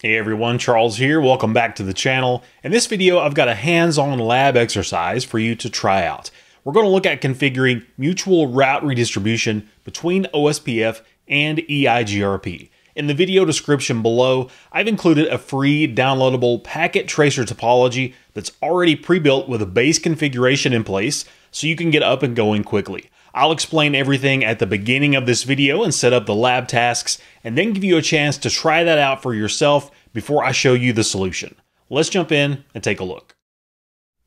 Hey everyone, Charles here. Welcome back to the channel. In this video, I've got a hands-on lab exercise for you to try out. We're going to look at configuring mutual route redistribution between OSPF and EIGRP. In the video description below, I've included a free downloadable packet tracer topology that's already pre-built with a base configuration in place so you can get up and going quickly. I'll explain everything at the beginning of this video and set up the lab tasks, and then give you a chance to try that out for yourself before I show you the solution. Let's jump in and take a look.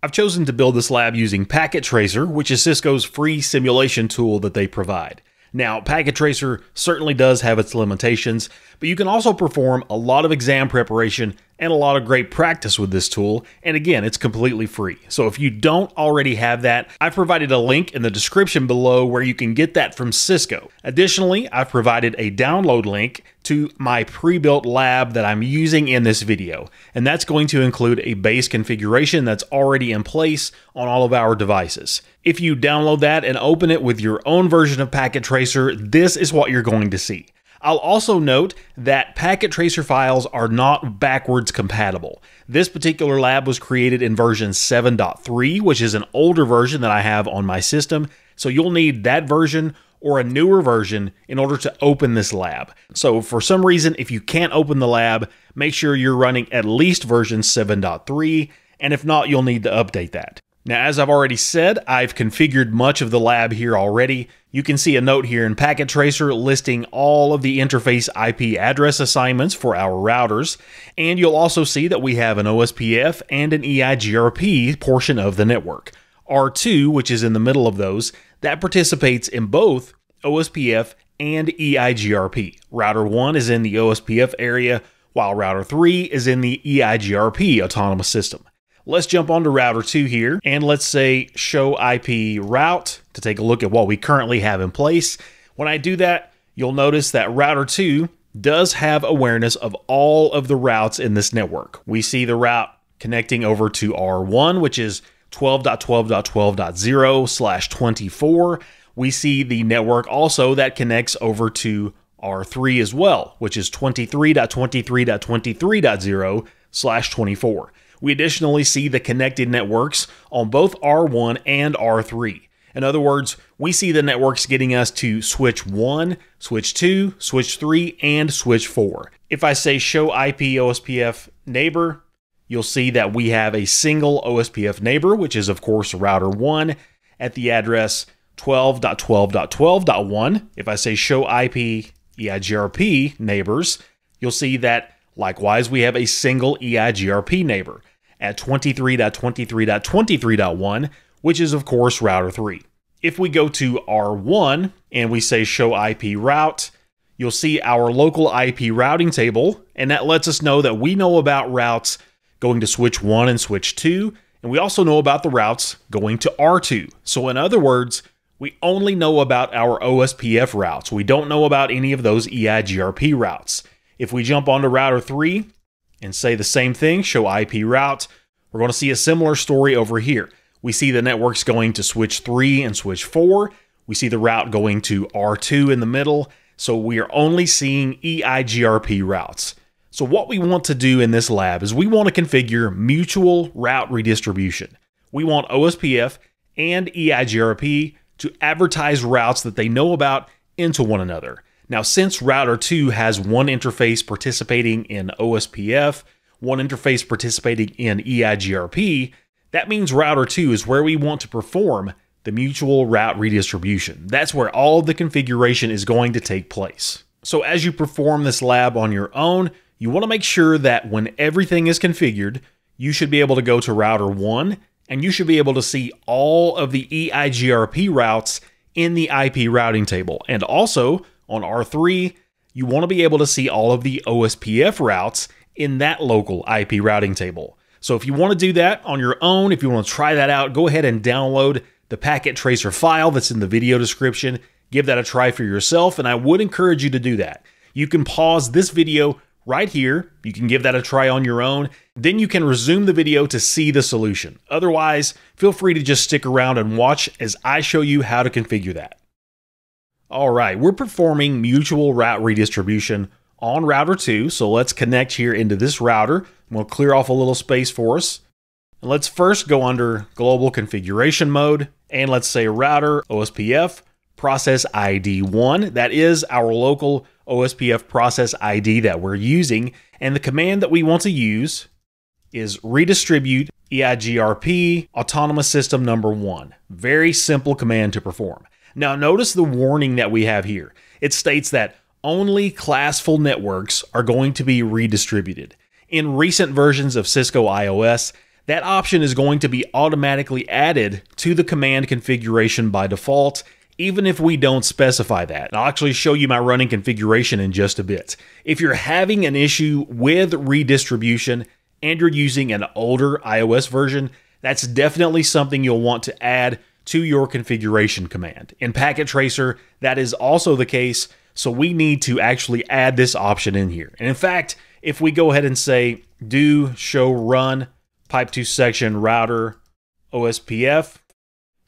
I've chosen to build this lab using Packet Tracer, which is Cisco's free simulation tool that they provide. Now, Packet Tracer certainly does have its limitations, but you can also perform a lot of exam preparation and a lot of great practice with this tool, and again, it's completely free. So if you don't already have that, I've provided a link in the description below where you can get that from Cisco. Additionally, I've provided a download link to my pre-built lab that I'm using in this video, and that's going to include a base configuration that's already in place on all of our devices. If you download that and open it with your own version of Packet Tracer, this is what you're going to see. I'll also note that Packet Tracer files are not backwards compatible. This particular lab was created in version 7.3, which is an older version that I have on my system, so you'll need that version or a newer version in order to open this lab. So for some reason, if you can't open the lab, make sure you're running at least version 7.3, and if not, you'll need to update that. Now, as I've already said, I've configured much of the lab here already. You can see a note here in Packet Tracer listing all of the interface IP address assignments for our routers, and you'll also see that we have an OSPF and an EIGRP portion of the network. R2, which is in the middle of those, that participates in both OSPF and EIGRP. Router 1 is in the OSPF area, while Router 3 is in the EIGRP autonomous system. Let's jump onto Router 2 here, and let's say show IP route to take a look at what we currently have in place. When I do that, you'll notice that Router 2 does have awareness of all of the routes in this network. We see the route connecting over to R1, which is 12.12.12.0/24. We see the network also that connects over to R3 as well, which is 23.23.23.0/24. We additionally see the connected networks on both R1 and R3. In other words, we see the networks getting us to switch 1, switch 2, switch 3, and switch 4. If I say show IP OSPF neighbor, you'll see that we have a single OSPF neighbor, which is of course router 1 at the address 12.12.12.1. If I say show IP EIGRP neighbors, you'll see that likewise we have a single EIGRP neighbor at 23.23.23.1, which is of course router 3. If we go to R1 and we say show IP route, you'll see our local IP routing table, and that lets us know that we know about routes going to switch 1 and switch 2, and we also know about the routes going to R2. So in other words, we only know about our OSPF routes. We don't know about any of those EIGRP routes. If we jump onto Router 3 and say the same thing, show IP route, we're going to see a similar story over here. We see the networks going to switch 3 and switch 4. We see the route going to R2 in the middle. So we are only seeing EIGRP routes. So what we want to do in this lab is we want to configure mutual route redistribution. We want OSPF and EIGRP to advertise routes that they know about into one another. Now, since Router 2 has one interface participating in OSPF, one interface participating in EIGRP, that means Router 2 is where we want to perform the mutual route redistribution. That's where all of the configuration is going to take place. So as you perform this lab on your own, you want to make sure that when everything is configured, you should be able to go to Router 1, and you should be able to see all of the EIGRP routes in the IP routing table. And also, on R3, you want to be able to see all of the OSPF routes in that local IP routing table. So if you want to do that on your own, if you want to try that out, go ahead and download the Packet Tracer file that's in the video description. Give that a try for yourself, and I would encourage you to do that. You can pause this video right here. You can give that a try on your own. Then you can resume the video to see the solution. Otherwise, feel free to just stick around and watch as I show you how to configure that. All right, we're performing mutual route redistribution on router 2. So let's connect here into this router. I'm going to clear off a little space for us. And let's first go under global configuration mode, and let's say router OSPF process ID 1. That is our local OSPF process ID that we're using. And the command that we want to use is redistribute EIGRP autonomous system number 1. Very simple command to perform. Now notice the warning that we have here. It states that only classful networks are going to be redistributed. In recent versions of Cisco iOS, that option is going to be automatically added to the command configuration by default, even if we don't specify that. And I'll actually show you my running configuration in just a bit. If you're having an issue with redistribution and you're using an older iOS version, that's definitely something you'll want to add to your configuration command. In Packet Tracer, that is also the case, so we need to actually add this option in here. And in fact, if we go ahead and say do show run pipe to section router OSPF,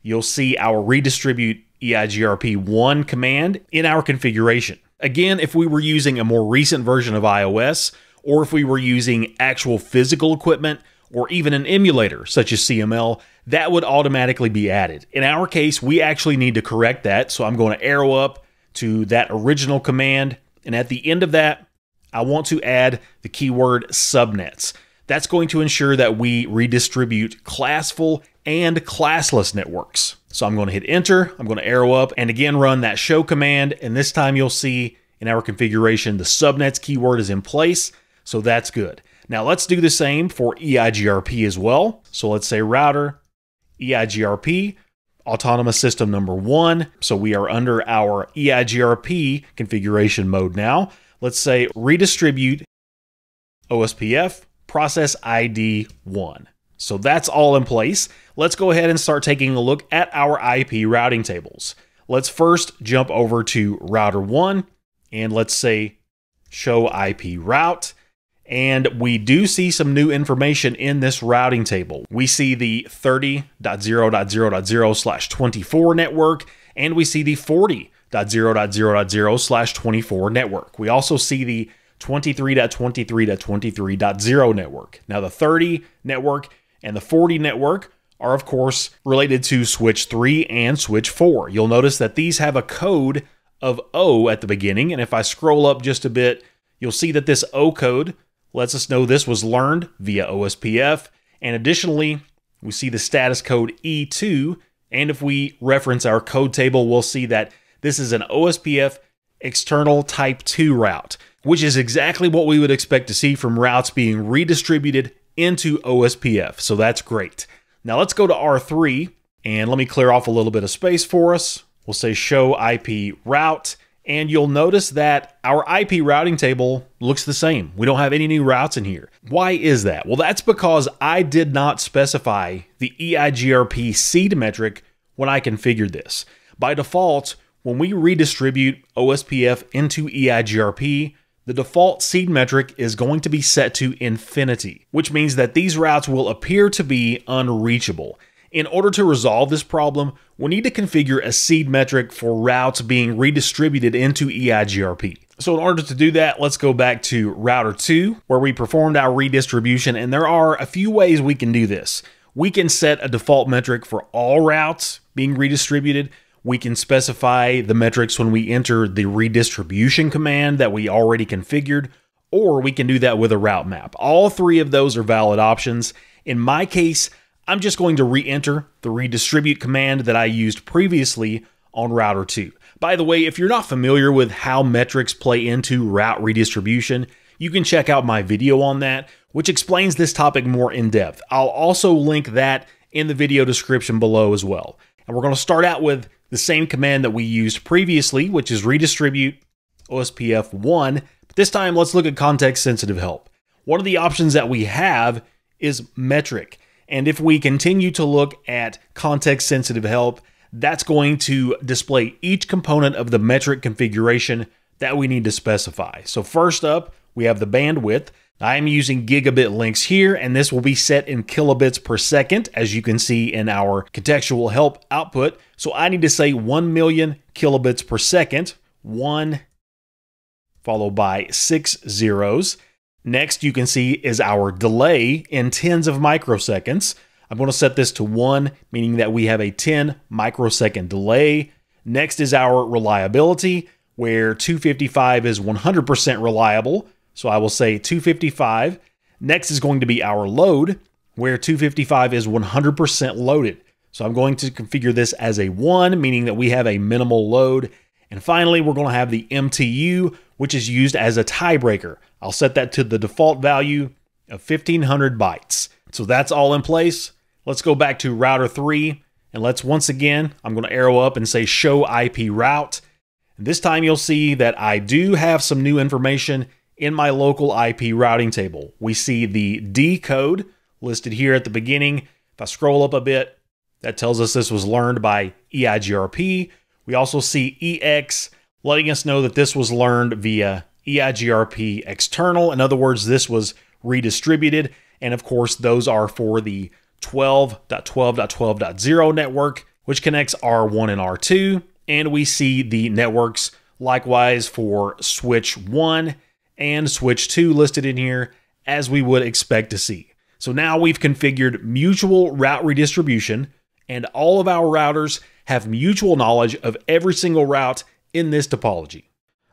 you'll see our redistribute EIGRP1 command in our configuration. Again, if we were using a more recent version of iOS, or if we were using actual physical equipment, or even an emulator such as CML, that would automatically be added. In our case, we actually need to correct that, so I'm going to arrow up to that original command, and at the end of that, I want to add the keyword subnets. That's going to ensure that we redistribute classful and classless networks. So I'm going to hit enter, I'm going to arrow up, and again run that show command, and this time you'll see in our configuration the subnets keyword is in place, so that's good. Now let's do the same for EIGRP as well. So let's say router EIGRP autonomous system number 1. So we are under our EIGRP configuration mode now. Let's say redistribute OSPF process ID 1. So that's all in place. Let's go ahead and start taking a look at our IP routing tables. Let's first jump over to router 1 and let's say show IP route. And we do see some new information in this routing table. We see the 30.0.0.0/24 network, and we see the 40.0.0.0/24 network. We also see the 23.23.23.0 network. Now the 30 network and the 40 network are of course related to switch 3 and switch 4. You'll notice that these have a code of O at the beginning, and if I scroll up just a bit, you'll see that this O code lets us know this was learned via OSPF, and additionally, we see the status code E2, and if we reference our code table, we'll see that this is an OSPF external type 2 route, which is exactly what we would expect to see from routes being redistributed into OSPF, so that's great. Now let's go to R3, and let me clear off a little bit of space for us. We'll say show IP route, and you'll notice that our IP routing table looks the same. We don't have any new routes in here. Why is that? Well, that's because I did not specify the EIGRP seed metric when I configured this. By default, when we redistribute OSPF into EIGRP, the default seed metric is going to be set to infinity, which means that these routes will appear to be unreachable. In order to resolve this problem, we need to configure a seed metric for routes being redistributed into EIGRP. So in order to do that, let's go back to router 2, where we performed our redistribution, and there are a few ways we can do this. We can set a default metric for all routes being redistributed. We can specify the metrics when we enter the redistribution command that we already configured, or we can do that with a route map. All three of those are valid options. In my case, I'm just going to re-enter the redistribute command that I used previously on router 2. By the way, if you're not familiar with how metrics play into route redistribution, you can check out my video on that, which explains this topic more in depth. I'll also link that in the video description below as well. And we're going to start out with the same command that we used previously, which is redistribute OSPF 1. But this time, let's look at context-sensitive help. One of the options that we have is metric. And if we continue to look at context-sensitive help, that's going to display each component of the metric configuration that we need to specify. So first up, we have the bandwidth. I'm using gigabit links here, and this will be set in kilobits per second, as you can see in our contextual help output. So I need to say 1 million kilobits per second, 1 followed by 6 zeros. Next, you can see is our delay in tens of microseconds. I'm going to set this to 1, meaning that we have a 10 microsecond delay. Next is our reliability, where 255 is 100% reliable. So I will say 255. Next is going to be our load, where 255 is 100% loaded. So I'm going to configure this as a 1, meaning that we have a minimal load. And finally, we're going to have the MTU, which is used as a tiebreaker. I'll set that to the default value of 1500 bytes. So that's all in place. Let's go back to router 3. And let's once again, I'm going to arrow up and say show IP route. And this time you'll see that I do have some new information in my local IP routing table. We see the D code listed here at the beginning. If I scroll up a bit, that tells us this was learned by EIGRP. We also see EX letting us know that this was learned via EIGRP external. In other words, this was redistributed. And of course, those are for the 12.12.12.0 network, which connects R1 and R2. And we see the networks likewise for switch 1 and switch 2 listed in here, as we would expect to see. So now we've configured mutual route redistribution, and all of our routers have mutual knowledge of every single route in this topology.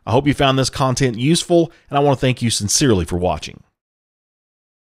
I hope you found this content useful, and I want to thank you sincerely for watching.